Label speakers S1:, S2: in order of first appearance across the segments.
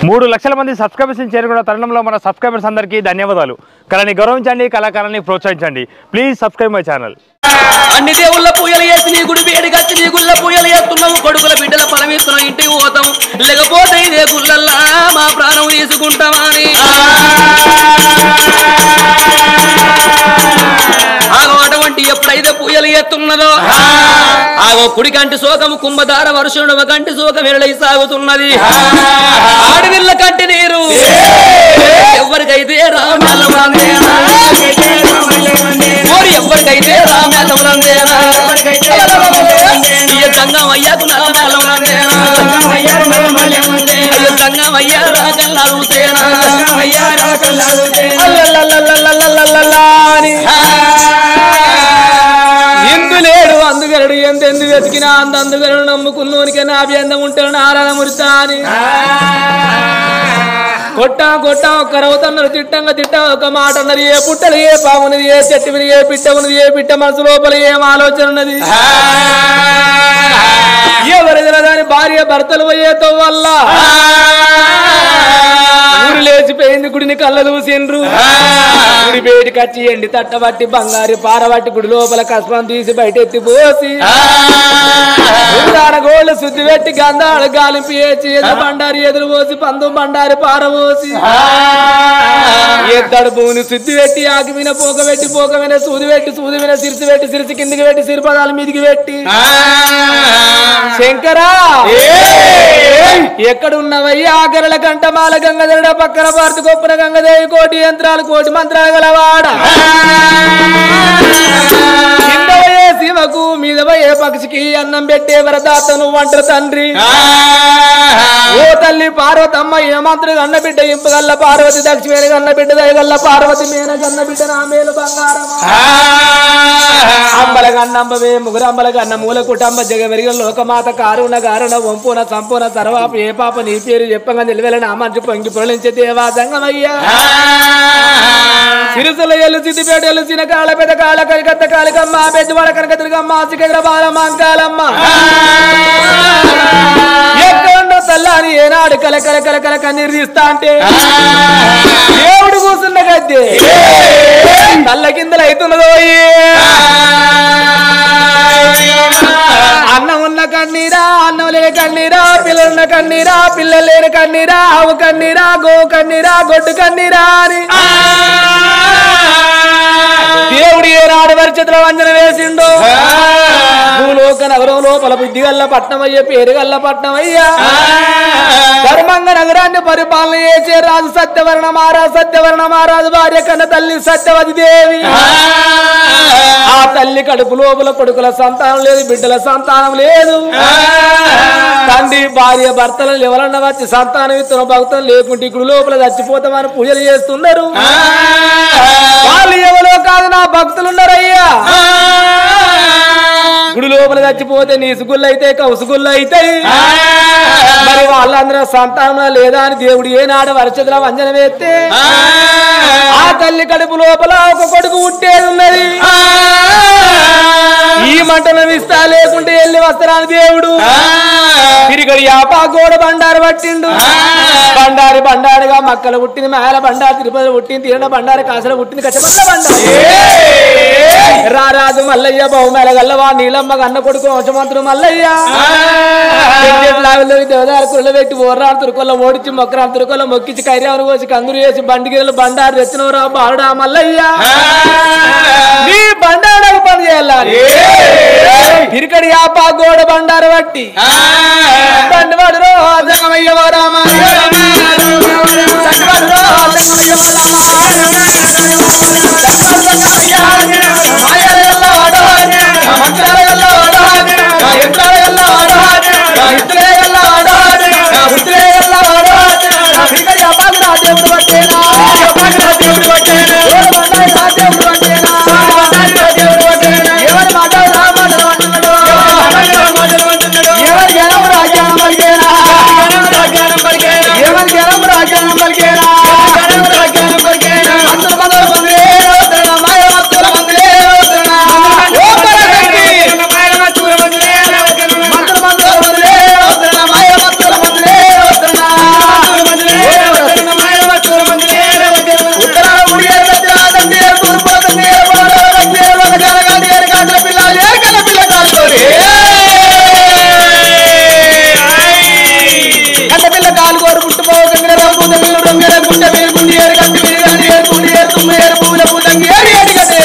S1: 3 లక్షల మంది సబ్స్క్రైబర్స్ చేరుకున్న తరుణంలో మన సబ్స్క్రైబర్స్ అందరికీ ధన్యవాదాలు. కళని గౌరవించండి, కళాకారాన్ని ప్రోత్సహించండి. Please subscribe my channel.
S2: అన్ని దేవుళ్ళ పూజలు చేసి నీ గుడి వేడి కచ్చి నీ గుళ్ళ పూజలు చేస్తున్నావు. కొడుకుల బిడ్డల పరమేస్తున్నావు, ఇంటికి పోతాం. లేకపోతే ఇదే గుళ్ళల్లా మా ప్రాణం తీసుకుంటామని అటువంటి ఎప్పుడైతే పూజలు చేస్తున్నదో ఆగో కుడి కంటి శోకము కుంభధార వర్షుడు కంటి శోకం వెరళై సాగుతున్నది. ఆడవిళ్ళ కంటి నీరు ఎవరికైతే రామాలమేనా, ఎవరికైతే రామాలమేనా, గంగమయ్యకు నలమాలమేనా, గంగమయ్య రాకల్లాగుతేనా ఇందులేడు అందుగలడు ఎంతెందు వెతికినా అందుగలడు నమ్ముకున్నోనికే నా అభ్యందం ఉంటాడు నారాయణ మురిత అని కొట్టా ఒక్కరవుతున్నారు. తిట్టా ఒక మాట అన్నది. ఏ పుట్టలు ఏ పామున్నది, ఏ చెట్టు మీద ఏ పిట్ట ఉన్నది, ఏ పిట్ట మనసు లోపల ఏం ఆలోచన ఉన్నది. ఎవరిదిన దాని భార్య భర్తలు పోయేతో వల్ల ఊరు లేచిపోయింది. గుడిని కళ్ళ చూసిండ్రు. గుడి బయటికి వచ్చి ఎండి తట్టబట్టి బంగారు పారబట్టి గుడి లోపల కస్పం తీసి బయట ఎత్తి పోసి గోళ్ళు శుద్ధి పెట్టి గంధాలు గాలింపు వేసి బండారి ఎదురు పోసి పందు బండారి పార పోసి ఎద్దడు భూమిని శుద్ధి పెట్టి ఆకి మీద పోక మీద సూది మీద సిరిసి కిందికి పెట్టి సిరిపదాల మీదికి పెట్టి శంకరా ఎక్కడున్నవయ్యా గరల కంఠమాల గంగధరుడ పక్కన భారతి గొప్పన గంగదేవి కోటి యంత్రాలు కోటి మంత్రాలు గలవాడ కిందవయ్యే శివకు మీదవయ్యే పక్షికి అన్నం పెట్టే వరదాతను వంట తండ్రి. ఓ తల్లి పార్వతమ్మ ఏ మంత్రి గన్న బిడ్డ ఇంపగల్ల పార్వతి దక్షిణ గన్న బిడ్డ దయగల్ల పార్వతి మేన గన్న బిడ్డ నా మేలు బంగారం అంబల గన్నంబవే ముగురంబల గన్న మూల కుటుంబ జగమెరిగిన లోకమాత కారుణ గారుణ వంపున సంపూర్ణ సర్వాపు ఏ పాప నీ పేరు చెప్పగా నిలవెలని ఆ మంచి పొంగి పొరలించే దేవా సంగమయ్యా సిరుసుల ఎల్లు సిద్దిపేట ఎల్లు చిన్న కాళ్ళ పెద్ద కాళ్ళ కరికత్త కాళికమ్మ పెద్దవాడ కనకదుర్గమ్మ సికేంద్ర బాలమ్మ అంకాలమ్మ ఎక్కడో తల్లాని ఏనాడు కల కన్నీరు తీస్తా అంటే దేవుడు కూర్చున్న గద్దె తల్ల కిందలు అవుతున్నదో అన్నం ఉన్న కన్నీరా అన్నం లేని కన్నీరా పిల్లలున్న కన్నీరా పిల్లలు లేని కన్నీరా ఆవు కన్నీరా గో కన్నీరా గొడ్డు కన్నీరా అని దేవుడు ఏనాడు పరిచితుల వంజన వేసిండు. భూలోక నగరం లోపల బుద్ధి గల్ల పట్నమయ్య పేరు గల్ల పట్నమయ్యా ధర్మంగ నగరాన్ని పరిపాలన చేసే రాజు సత్యవర్ణ మహారాజు భార్య కన్న తల్లి సత్యవతి దేవి. ఆ తల్లి కడుపు లోపల కొడుకుల సంతానం లేదు, బిడ్డల సంతానం లేదు. తండ్రి భార్య భర్తలను ఎవరన్నా వచ్చి సంతానం ఇస్తున్న భక్తులు లేకుంటే గుడి లోపల చచ్చిపోతామని పూజలు చేస్తున్నారు. వాళ్ళు ఎవరో కాదు నా భక్తులున్నారయ్యా. గుడి లోపల చచ్చిపోతే నీసుగుళ్ళు అయితే కౌసుగుళ్ళు అయితాయి. మరి వాళ్ళందరూ సంతానం లేదా అని దేవుడు ఏనాడు వరచదుల వంజన వేస్తే ఆ తల్లి కడుపు లోపల ఒక కొడుకు ఉంటేది ఉన్నది. ఈ మంటలను ఇస్తా లేకుంటే వెళ్ళి వస్తారని దేవుడు తిరిగడి యాపా గోడ బండారు పట్టిండు. బండారుగా మక్కలు పుట్టింది, మేల బండారు తిరుపతి పుట్టింది, తిరణ బండారు కాసల పుట్టింది, కచ్చబల్ల బండారు రారాజు మల్లయ్య బహుమేల గల్లవా నీలమ్మ అన్న కొడుకు వంశమంతుడు మల్లయ్య దేవదారు కుళ్ళ పెట్టి ఓర్రాడు తురుకొల్ల ఓడించి మొక్కరాలు తురుకొల్ల మొక్కించి కైరావును కోసి కందురు వేసి బండిగిరలు బండారు తెచ్చినవరా బాలుడా మల్లయ్య నీ బండారు పని చేయాలి. తిరికడి యాపా గోడ బండారు బట్టి బండివాడు రాజమయ్య రామ నాలుగోరు పుట్టుపో గంగర రంగు దగ్గర రంగర గుండె మీరు గుండె ఏరు గట్టి మీరు గాని ఏరు గుండె ఏరు తుమ్మ ఏరు పూల పూతంగి ఏరు ఏడు గట్టి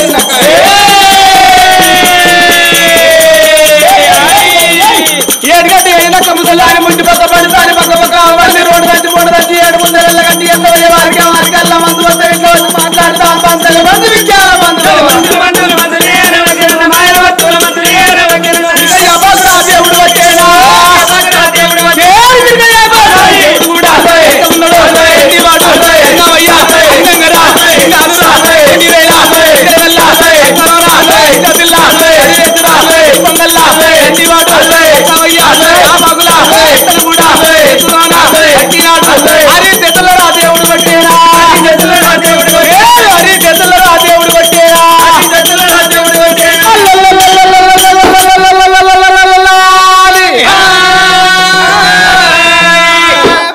S2: ఏడుగడ్డి అయినాక ముసలాని ముందు పక్క పడుతాని పక్క పక్క అవ్వాలి రోడ్డు గట్టి మూడు గట్టి ఏడు ముందర గట్టి ఎంత వారికి వారికి అల్లా మందు వస్తే ఇంట్లో మాట్లాడుతా పంతలు మంది విద్యాల మందులు దేవుడు వచ్చేనా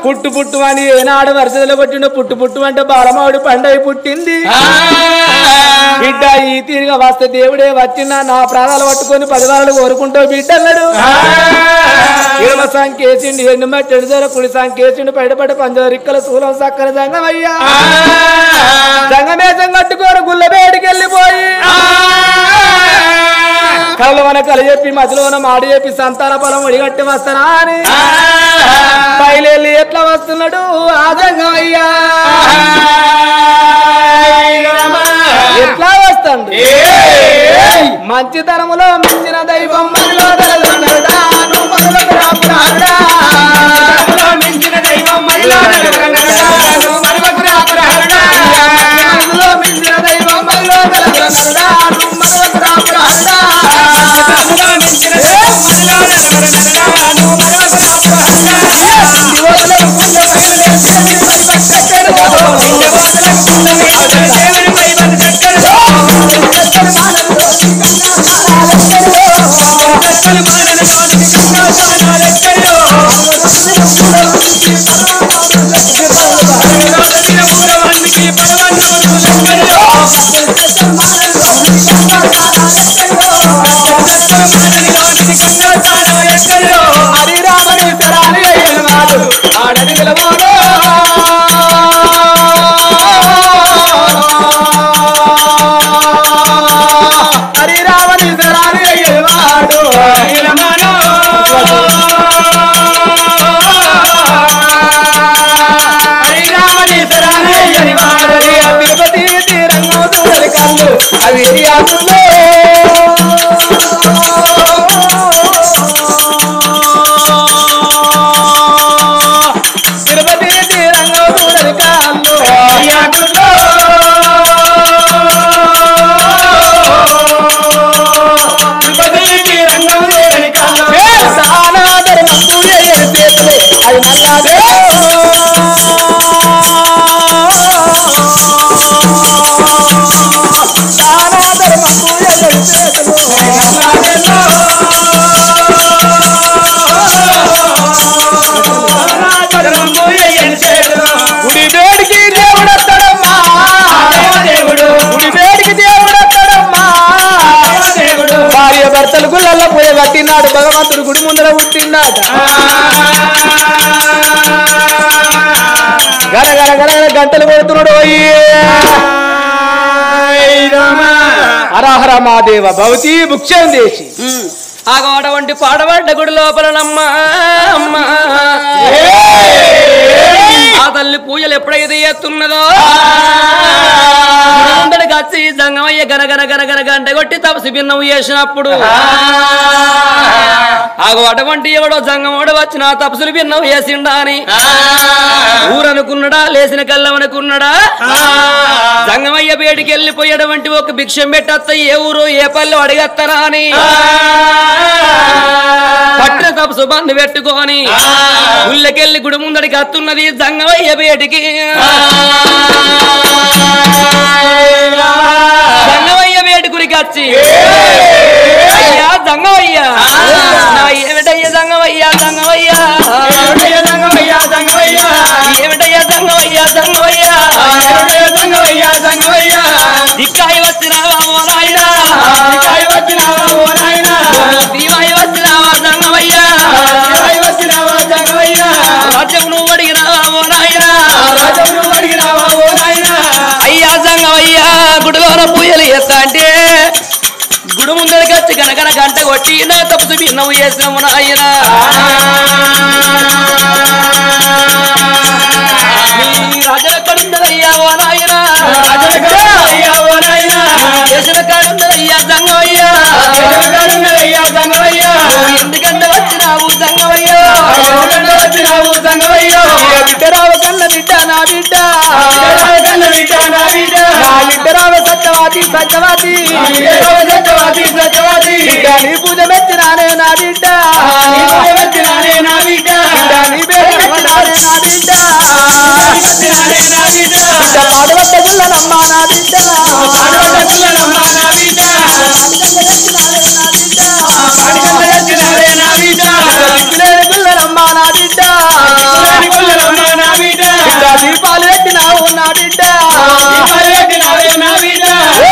S2: పుట్టు పుట్టు అని ఏనాడు వరుసలో కొట్టిండో పుట్టు పుట్టు అంటే బాలమావుడి పండై పుట్టింది బిడ్డ ఈ తీరుగా వస్తే దేవుడే వచ్చినా నా ప్రాణాలు పట్టుకొని 10 వారాలు కోరుకుంటూ బిడ్డ అన్నాడు ఇరవ సంకేసిండి ఎన్ను మట్టెడు జర కుడి సంకేసిండు బయటపడి పంచరిక్కల శూలం సక్కర జంగమయ్యా జంగమేసం కట్టుకోరు గుళ్ళ బయటికి వెళ్ళిపోయి కళ్ళు మన కలు చెప్పి మధ్యలోన మాడి చెప్పి సంతాన పొలం ఒడిగట్టి వస్తానా అని బయలుదేరి ఎట్లా వస్తున్నాడు ఆ జంగమయ్యా ఎట్లా వస్తాడు మంచితనములో మించిన దైవం మనలో మించిన దైవం మనలో మించిన దైవం మనలో పట్టినాడు భగవంతుడు గుడి ముందర పుట్టినాడు గరగర గరగర గంటలు కొడుతున్నాడు హరహర మాదేవ భవతి ముఖ్యం దేశి ఆగవాడ వంటి పాడబడ్డ గుడి లోపలనమ్మా ఆ తల్లి పూజలు ఎప్పుడైతే ఎత్తున్నదో వచ్చి జంగమయ్య గనగన గనగన గంట కొట్టి తపసి భిన్నం చేసినప్పుడు ఆగో అటువంటి ఎవడో జంగమోడు వచ్చిన తపసులు భిన్నం చేసిండా అని ఊరనుకున్నాడా లేచిన కళ్ళం అనుకున్నాడా జంగమయ్య బయటికి వెళ్ళిపోయేటువంటి ఒక భిక్షం పెట్టత్త ఏ ఊరు ఏ పల్లె అడిగత్తరా అని పట్టిన తపసు బంధు పెట్టుకొని గుళ్ళకెళ్ళి గుడి ముందడికి అత్తున్నది జంగమయ్య బయటికి జంగమయ్య వేడుకురికి వచ్చి అయ్యా జంగమయ్య ఏమిటయ్యా జంగమయ్య జంగమయ్య ఏమిటయ్యా జంగమయ్య జంగమయ్య జంగమయ్య ఇక్కాయి వచ్చినావా ఓ నాయనా దీవాయి వచ్చినావా జంగమయ్య రాజ్యం నువ్వు అడిగినా గుడిలోన పూయలు ఎత్తా అంటే గుడి ముందరికి వచ్చి గనగన గంట కొట్టి నా తప్పు భిన్నవు చేసినాము నాయన రాజనక్కడుందయ్యా ఓ నాయన చేసిన కాడుందయ్యా సంగమయ్యా ఎందుకంటే వచ్చినావు సంగమయ్యా బిడ్డ రావ కన్న బిడ్డ నా బిడ్డ బిడ్డరావ సత్యవాది సత్యవాది బిడ్డ నీ పూజ మెచ్చినానే నా బిడ్డ నీ పేరు మెచ్చినానే నా బిడ్డ పాడవద్ద గుల్లనమ్మా నా బిడ్డ గుల్లనమ్మా నా బిడ్డ దీపాలు పెట్టినావు నా బిడ్డ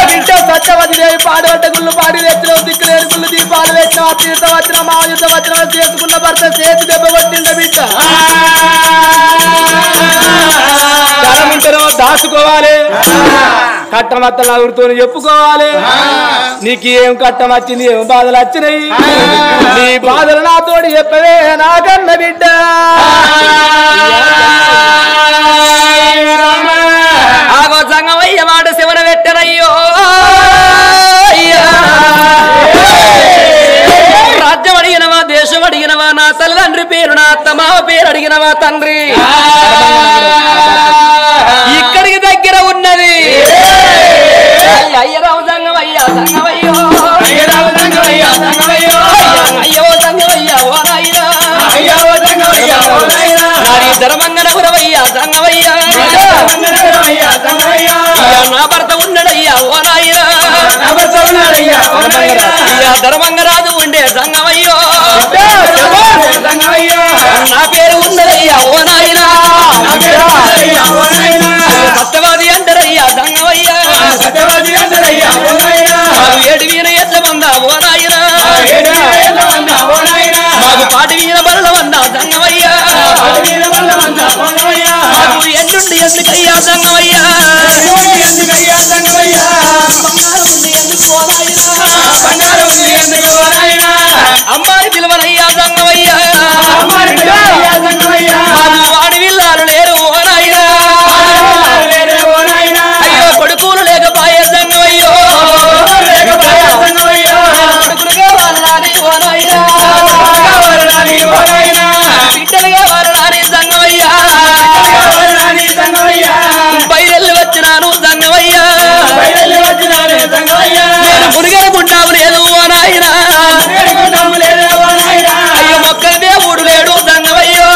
S2: బిడ్డ సత్యవతి దేవి పాడవట్ట గుళ్ళు పాడి తెచ్చినావు దిక్కులేని గుళ్ళు దీపాలు పెట్టినావు తీర్థ వచ్చిన మా యుద్ధ వచ్చిన చేసుకున్న భర్త చేతి దెబ్బ కొట్టింద బిడ్డ దాచుకోవాలి కట్టమత్తలు నలుగురితో చెప్పుకోవాలి నీకు ఏం కట్టం వచ్చింది ఏం బాధలు వచ్చినాయి నీ బాధలు నాతోటి చెప్పవే నాకన్న బిడ్డ ఆగో సంగమయ్య మాట శివన పెట్టనయ్యో రాజ్యం అడిగినవా దేశం అడిగినవా నా తల్లిదండ్రి పేరు నా అత్తమావ పేరు అడిగినవా తండ్రి ఇక్కడికి దగ్గర ఉన్నది అయ్యరావు సంగమయ్యా సంగమయ్యో అయ్యో సంగమయ్యా ఓ నాయనా నారీ ధర్మంగనపురమయ్యా సంగమయ్యా నా భర్త ఉన్నాడయ్యా ఓ నాయనా ధర్మంగరాజు ఉండే సంగమయ్యో నా పేరు ఉన్నదయ్యా ఓ నాయనా సత్యవాది అంటారయ్యా సంగమయ్యా ఏడు వీణ ఎట్ల మందా ఓ నాయనా మాకు పాటి వీణ బల్ల వందా సంగమయ్యా మాకు ఎన్నుండి ఎందుకయ్యా సంగమయ్యా అమ్మాయి పిలువనయ్యా సంగమయ్యా వాడి విల్లాలు లేరు ఓ నాయనా అయ్యో కొడుకులు లేకపోయే సంగమయ్యో కొడుకులుగా వాళ్ళని ఓ నాయనా బిడ్డలుగా వాళ్ళని సంగమయ్యా బయలు వచ్చినాను సంగమయ్యా నేను మునిగనుకుంటావు లేదు ఓ నాయనా అయ్యో మొక్కల దేవుడు లేడు సంగమయ్యో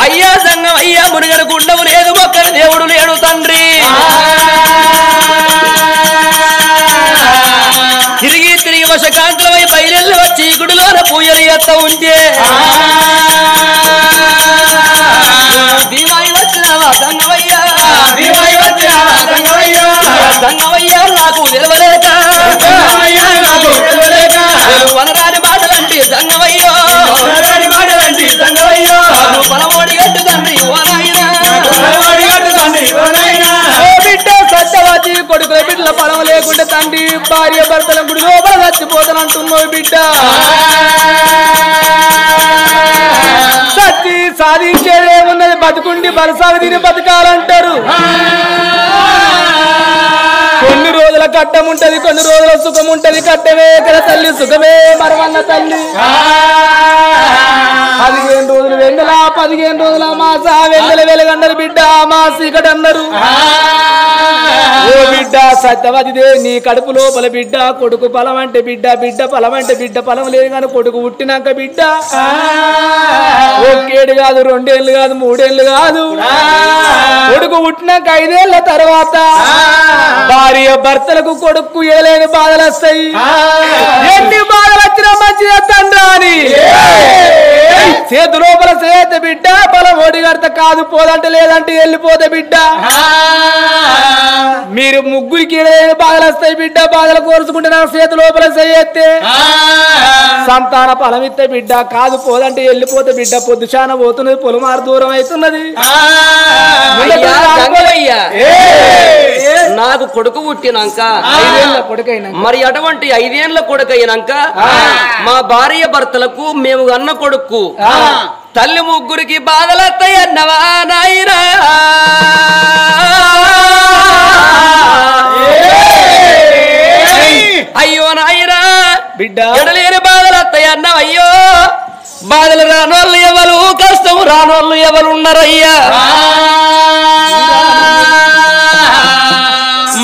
S2: అయ్యా సంగమయ్యా మునిగనుకుండవు లేదు మొక్కల దేవుడు లేడు తండ్రి తిరిగి తిరిగి వర్షకాంతులమై బయలు వచ్చి గుడిలోన పూజలు ఎత్త ఉంటే దీవాయి వచ్చినావా సంగమయ్యా సంగమయ్యా నాకు నిలవలేక వనరాని మాటలంటే సంగమయ్యో బలమోడి గట్టు తండ్రి ఓ నాయనా బిడ్డ సత్యవతి కొడుకుల బిడ్డల బలం లేకుంటే తండ్రి భార్య భర్తల గుడి లోపల చచ్చిపోతానంటున్నావు బిడ్డ సత్తి సాధించేదేమున్నది బతుకుండి బరసాగు తిని బతకాలంటారు కొన్ని రోజుల కట్టం ఉంటది కొన్ని రోజుల సుఖం ఉంటది కట్టమే కదా తల్లి సుఖమే మరవన్న తల్లి 15 రోజులు వెన్నెల 15 రోజుల మాస వెన్నెల వెలుగన్నారు బిడ్డ మాసి ఇక్కడ అన్నారు ఓ బిడ్డ సత్యవతిదే నీ కడుపు లోపల బిడ్డ కొడుకు ఫలం అంటే బిడ్డ బిడ్డ ఫలం అంటే బిడ్డ ఫలం లేదు కానీ కొడుకు పుట్టినాక బిడ్డ ఒకేడు కాదు 2 ఏళ్ళు కాదు 3 ఏళ్ళు కాదు కొడుకు పుట్టినాక 5 ఏళ్ల తర్వాత భార్య భర్తలకు కొడుకు ఏలేని బాధలు వస్తాయి ఎన్ని బాధలు వచ్చినా మంచిదే తండ్రి అని చేతు లోపల చేత బిడ్డ బలం ఓడిగడత కాదు పోదంటే లేదంటే వెళ్ళిపోతే బిడ్డ మీరు ముగ్గురికి బాధలు వస్తాయి బిడ్డ బాధలు కోరుచుకుంటే నా చేతు లోపల చేస్తే సంతాన ఫలమిత్తే బిడ్డ కాదు పోదంటే వెళ్ళిపోతే బిడ్డ పొద్దుచాన పోతున్నది పొలమారు దూరం అవుతున్నది
S3: నాకు కొడుకు పుట్టినాక
S2: 5 ఏళ్ల కొడుకైనా
S3: మరి అటువంటి 5 ఏళ్ల కొడుకు అయినాక మా భార్య భర్తలకు మేము అన్న కొడుకు తల్లి ముగ్గురికి బాధలత్తయ్యన్నవా నాయనా అయ్యో నాయనా
S2: బిడ్డ
S3: ఎడలేని బాధలత్తయ్యన్నవ అయ్యో బాధలు రానోళ్ళు ఎవరు కష్టం రానోళ్ళు ఎవరు ఉన్నారయ్యా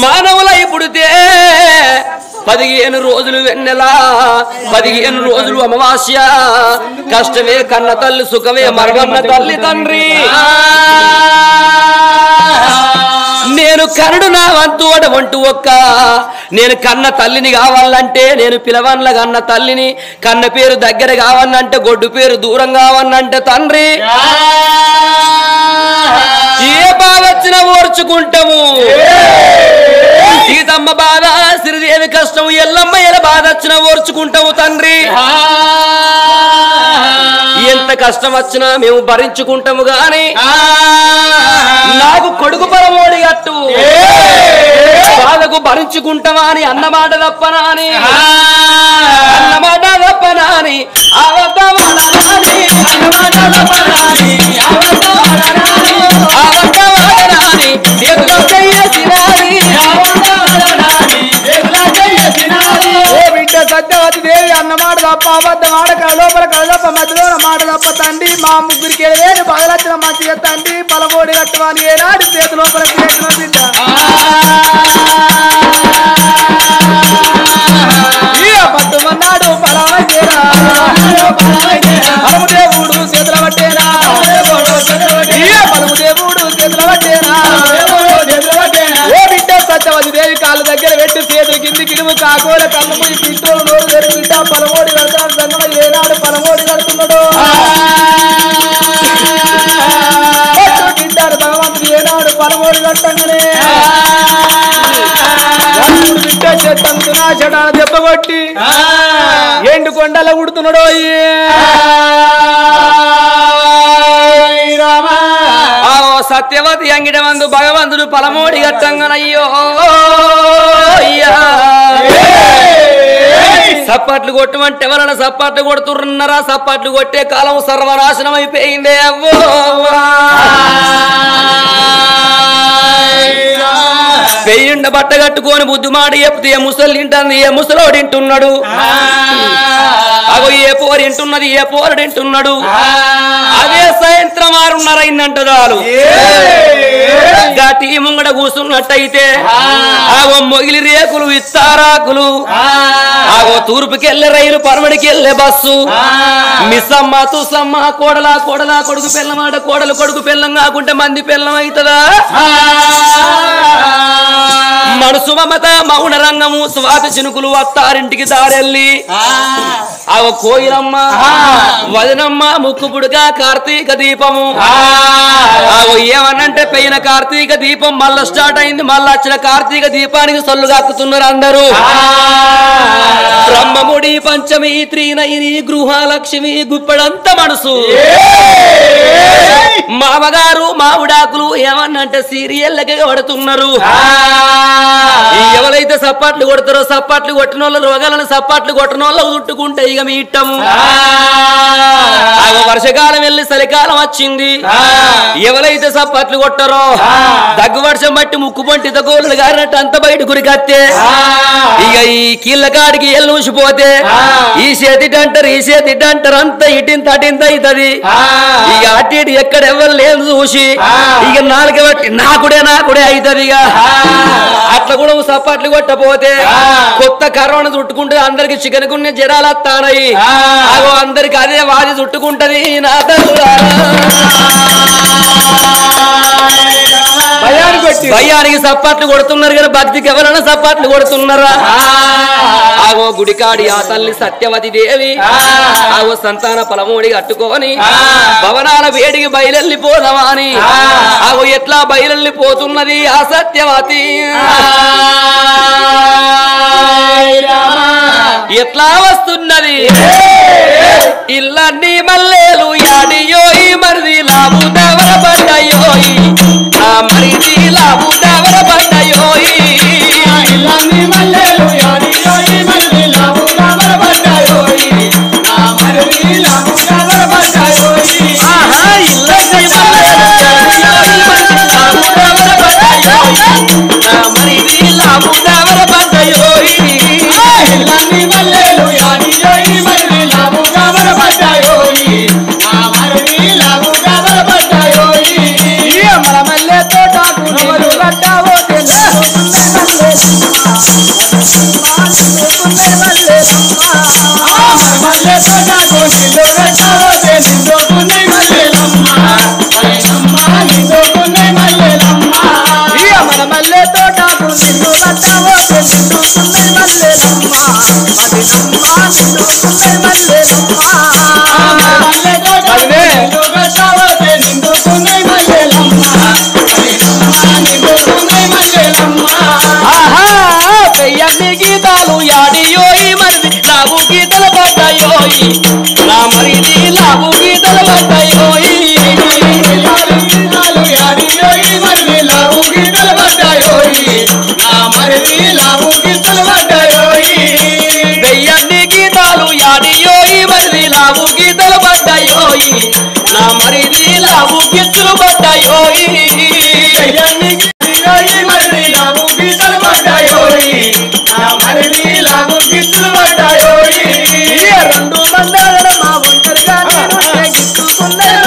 S3: మానవులై పుడితే 15 రోజులు వెన్నెల 15 రోజులు అమావాస్య కష్టమే కన్న తల్లి సుఖమే మరగన్న తల్లి తండ్రి నేను కనుడు నా వంతు అటువంటి ఒక్క నేను కన్న తల్లిని కావాలంటే నేను పిలవన్ల కన్న తల్లిని కన్న పేరు దగ్గర కావన్నంటే గొడ్డు పేరు దూరం కావన్నంటే తండ్రి ఏ బాధ వచ్చినా ఓర్చుకుంటాము సీతమ్మ బాధ శ్రీదేవి కష్టం ఎల్లమ్మ ఎలా బాధ వచ్చినా ఓర్చుకుంటాము తండ్రి ఎంత కష్టం వచ్చినా మేము భరించుకుంటాము గాని నాకు కొడుకు పరమోడి గట్టు బాధకు భరించుకుంటామా అని అన్నమాట తప్పనా అని అన్నమాట తప్పనా అని
S2: సత్యవతి దేవి అన్నమాట తప్ప అబద్ధం ఆడ కలలోపల కలదప్ప మధ్యలో మాట తప్ప తండ్రి మా ముగ్గురికి ఏదేని పగలచ్చిన మంచిగా తండ్రి పలబోడి కట్టమని ఏనాడు చేతి లోపల బిడ్డ పట్టుమన్నాడు పలానా చేరా పరమదేవుడు చేతుల పట్టేనా పరమదేవుడు చేతుల పట్టేనా ఓ బిడ్డ సత్యవతి దేవి కాళ్ళ దగ్గర పెట్టి చేతులు కింది కిడుము కాకోల కళ్ళు పోయి పిట్టోలు నోరు తెరి బిడ్డ పలమోడి కడతాడు సంగమ ఏనాడు పలమోడి కడుతున్నాడు తింటాడు భగవంతుడు ఏనాడు పలమోడి కట్టంగానే బిడ్డ చెత్తంతున్నా చెడాల దెబ్బ కొట్టి ఎండు కొండల ఉడుతున్నాడో
S3: సత్యవతి అంగిట మందు భగవంతుడు పలమోడి గట్టంగనయ్యో సప్పట్లు కొట్టమంటే ఎవరైనా సప్పట్లు కొడుతున్నారా సప్పట్లు కొట్టే కాలం సర్వనాశనం అయిపోయిందే అవ్వో పెయ్యిండ బట్ట కట్టుకొని బుద్ధి మాట చెప్తే ఏ ముసలి తింటుంది ఏ ముసలోడు తింటున్నాడు అగో ఏ పోరు తింటున్నది ఏ పోరు తింటున్నాడు అదే సాయంత్రం 6:30 అయిందంట చాలు గట్టి ముంగడ కూర్చున్నట్టయితే ఆగో మొగిలి రేకులు ఇస్తారాకులు ఆగో తూర్పుకెళ్ళే రైలు పరమడికి వెళ్ళే బస్సు మిస్సమ్మ తుసమ్మ కోడలా కోడలా కొడుకు పెళ్ళమాట కోడలు కొడుకు పెళ్ళం కాకుంటే మంది పెళ్ళం అవుతుందా మనసు మమత మౌన రంగము స్వాతి చినుకులు అత్తారింటికి దారెల్లి ఆగో కోయిలమ్మ వదనమ్మ ముక్కు పుడుగా కార్తీక దీపము ఆగో ఏమనంటే పెయిన కార్తీక దీపం మళ్ళా స్టార్ట్ అయింది మళ్ళా వచ్చిన కార్తీక దీపానికి సొల్లు కాక్కుతున్నారు అందరూ బ్రహ్మముడి పంచమి త్రీనయిని గృహలక్ష్మి గుప్పడంత మనసు మామగారు మావిడాకులు ఏమన్నంటే సీరియల్లకి పడుతున్నారు ఎవరైతే సప్పాట్లు కొడతారో సప్పాట్లు కొట్టిన వాళ్ళు రోగాలను సప్పాట్లు కొట్టిన వాళ్ళు చుట్టుకుంటే ఇక మీ ఇట్టము వర్షకాలం వెళ్ళి చలికాలం వచ్చింది ఎవరైతే సప్పాట్లు కొట్టారో దగ్గు వర్షం బట్టి ముక్కు పంటి తగోళ్ళు గారినట్టు అంత బయట గురికత్తే ఇక ఈ కీళ్ళ కాడికి ఎల్లు ఊసిపోతే ఈ చేతిటంటారు ఈ చేతిటంటారు అంత ఇటింత అటింత అవుతుంది ఇక అటు ఇటు ఎక్కడ ఎవరు లేదు చూసి ఇక నాలుగు బట్టి నాకుడే అవుతుంది ఇక అట్లా కూడా సపాట్లు కొట్టపోతే కొత్త కరోనా చుట్టుకుంటే అందరికి చికెన్ గుండె జరాలు వస్తానయి అందరికి అదే వాది చుట్టుకుంటది నా భయానికి సపాట్లు కొడుతున్నారు కానీ భక్తికి ఎవరైనా సపాట్లు కొడుతున్నారా ఆగో గుడికాడి ఆ తల్లి సత్యవతి దేవి ఆగో సంతాన పలమూడి కట్టుకొని భవనాల వేడికి బయలెళ్ళిపోదామా అని ఆగో ఎట్లా బయలెళ్ళిపోతున్నది ఆ సత్యవతి ఎట్లా వస్తున్నది ఇల్లన్నీ మల్లెలు యాడియోయి మరిది లాభుదవర పడ్డయోయి నా మరిది లాభుదవర పడ్డయోయి
S2: ఇల్లన్నీ మల్లెలు యాడియోయి మరిది లాభుదవర పడ్డయోయి నా మరిది లాభుదవర పడ్డయోయి
S3: ఆహా ఇల్లన్నీ మల్లెలు యాడియోయి మరిది లాభుదవర పడ్డయోయి నా మరిది లాభుదవర పడ్డయోయి
S2: ఇల్లన్నీ మల్లెలు యాడియోయి మరిది లాభుదవర పడ్డయోయి నా మరిది లాభుదవర పడ్డయోయి మన మల్లె తోటకు నీరు కట్టావో మల్లె తోటకు నీరు కట్టావో నిండుకున్నాయి మల్లెలమ్మ నిండుకున్నాయి మల్లెలమ్మ మన మల్లె తోటకు నిన్ను కట్టావో నిండుకున్నాయి మల్లెలమ్మ నిండుకున్నాయి మల్లెలమ్మ మల్లె తోటకు నిన్ను కట్టావో నిండుకున్నాయి మల్లెలమ్మ నిండుకున్నాయి మల్లెలమ్మ
S3: ఆహా పెయ్యన్ని గీతాలు యాడియోయి మరిది లాభు గీతలు పడ్డాయోయి నా మరిది లాభు గీతలు పడ్డాయోయి
S2: యాడియోయి మరిది లావు గీతలు పడ్డాయోయి నా మరిది లావు గీతలు పడ్డాయోయి
S3: పెయ్యన్ని గీతాలు యాడియోయి మరిది లాభు గీతలు పడ్డాయోయి నా మరిది లాభు గీతలు పడ్డాయోయి
S2: మరిది లావు గీతలు పడ్డాయోయి నా మరిది లావు గీతలు పడ్డాయోయి రెండు మండల మా ఒంటరిగా గిట్టుకున్నాయి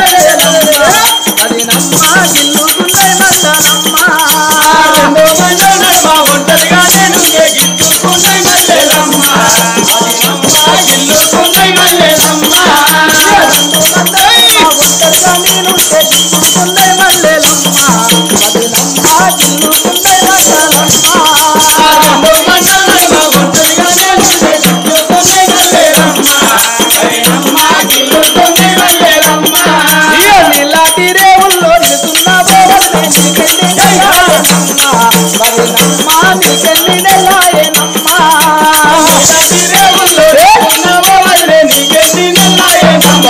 S2: అది నమ్మ గిల్లుకున్నాయి మల్లెలమ్మ రెండు మండల మా ఒంటరిగా నేను గిట్టుకున్నాయి మల్లెలమ్మ అది నమ్మ గిల్లుకున్నాయి మల్లెలమ్మ రెండు మండల మా ఒంటరిగా నేను గిట్టుకున్నాయి మల్లెలమ్మ అది నమ్మ గిల్లుకున్నాయి మల్లెలమ్మ రెండు మండల మా ఒంటరిగా నేను గిట్టుకున్నాయి మల్లెలమ్మ అది నమ్మ గిల్లుకున్నాయి మల్లెలమ్మ నీలాంటి రేవుల్లో నిలుతున్నావో నీకెన్ని నెలాయనమ్మ నీలాంటి రేవుల్లో నిలుస్తున్నావో నీకెన్ని నెలాయనమ్మ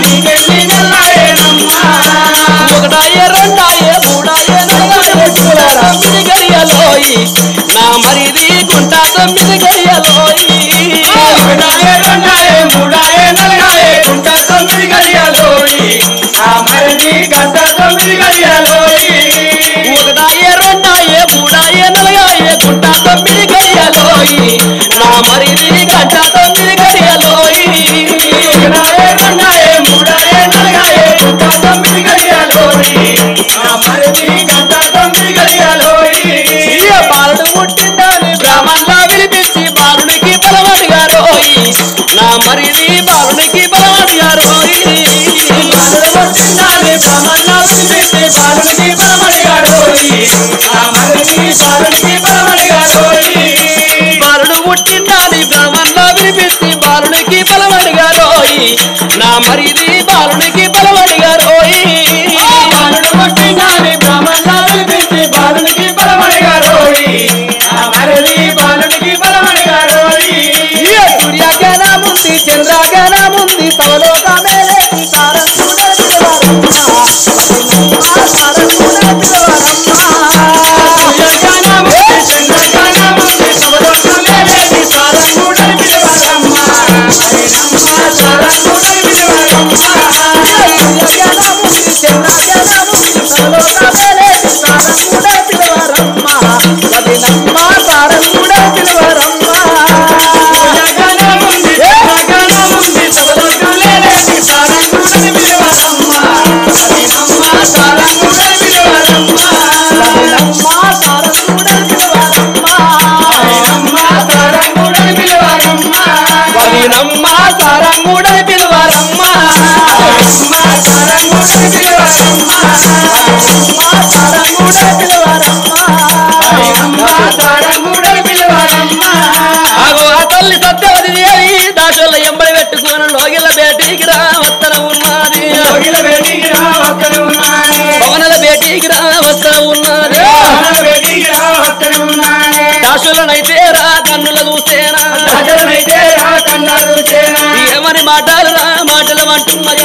S2: నీకెన్ని నెలాయనమ్మ
S3: ఒకటాయే రెండాయే మూడాయే నాలుగాయే తొమ్మిది గడియలోయి నా మరిది గుంట 9 గడియలోయి
S2: ఒకటాయే రెండాయే మూడాయే నాలుగాయే గుంట 9 గడియలోయి నా మరిది గంట 9 గడియలోయి
S3: ఒకటాయే రెండాయే మూడాయే నాలుగాయే గుంట 9 గడియలోయి నా మరిది గంట 9 గడియలోయి
S2: ఒకటాయే రెండాయే మూడాయే నాలుగాయే గుంట 9 గడియలోయి నా మరిది గంట 9 గడియలోయి
S3: బాలుడు పుట్టిందని బ్రాహ్మణులా విలిపించి బాలుడికి బలమడిగా రోయి నా మరిది బాలుడికి బలమడిగా రోయి
S2: బాలుడు పుట్టిందని బ్రాహ్మణులా విలిపించి బాలుడికి బలమడిగా రోయి నా మరిది బాలుడికి బలమడిగా రోయి
S3: బాలుడు పుట్టిందని బ్రాహ్మణులా విలిపించి బాలుడికి బలమడిగా రోయి నా మరిది బాలుడికి బలమడిగా రోయి
S2: బాలుడు పుట్టిందని బ్రాహ్మణులా విలిపించి బాలుడికి బలమడిగా రోయి నా మరిది బాలుడికి బలమడిగా రోయి
S3: సూర్యజ్ఞానముంది చంద్రజ్ఞానముంది సవలోకమేలేటి తారకుడే పిలవరమ్మ తారకుడే పిలవరమ్మ
S2: సూర్యజ్ఞానముంది చంద్రజ్ఞానముంది సవలోకమేలేటి తారకుడే పిలవరమ్మ హరినమ్మ తారకుడే పిలవరమ్మ
S3: సూర్యజ్ఞానముంది చంద్రజ్ఞానముంది సవలోకమేలేటి తారకుడే పిలవరమ్మ వదినమ్మ తారకుడే పిలవరమ్మ
S2: సూర్యజ్ఞానముంది చంద్రజ్ఞానముంది సవలోకమేలేటి తారకుడే పిలవరమ్మ హరినమ్మ తారకుడే పిలవరమ్మ
S3: వదినమ్మ తారకుడే పిలవరమ్మ
S2: హరినమ్మ తారకుడే పిలవరమ్మ
S3: వదినమ్మ తారకుడే పిలవరమ్మ
S2: హరినమ్మ తారకుడే పిలవరమ్మ
S3: తారకుడే పిలవరమ్మ
S2: హరినమ్మ తారకుడే పిలవరమ్మ
S3: ఆగో ఆ తల్లి సత్యవతి దేవి దాసోళ్ళ ఎంబడి పెట్టుకుని లోగిల బేటీకి రా వత్తన ఉన్నది
S2: కోగిల బేటికి రా వత్తన ఉన్నానే
S3: పవనల బేటీకి రా వత్తన ఉన్నది
S2: కోగిల బేటికి రా వత్తన ఉన్నానే
S3: దాసులనైతే రా కన్నుల చూసేనా మాటలు రా మాటలు అంటున్నది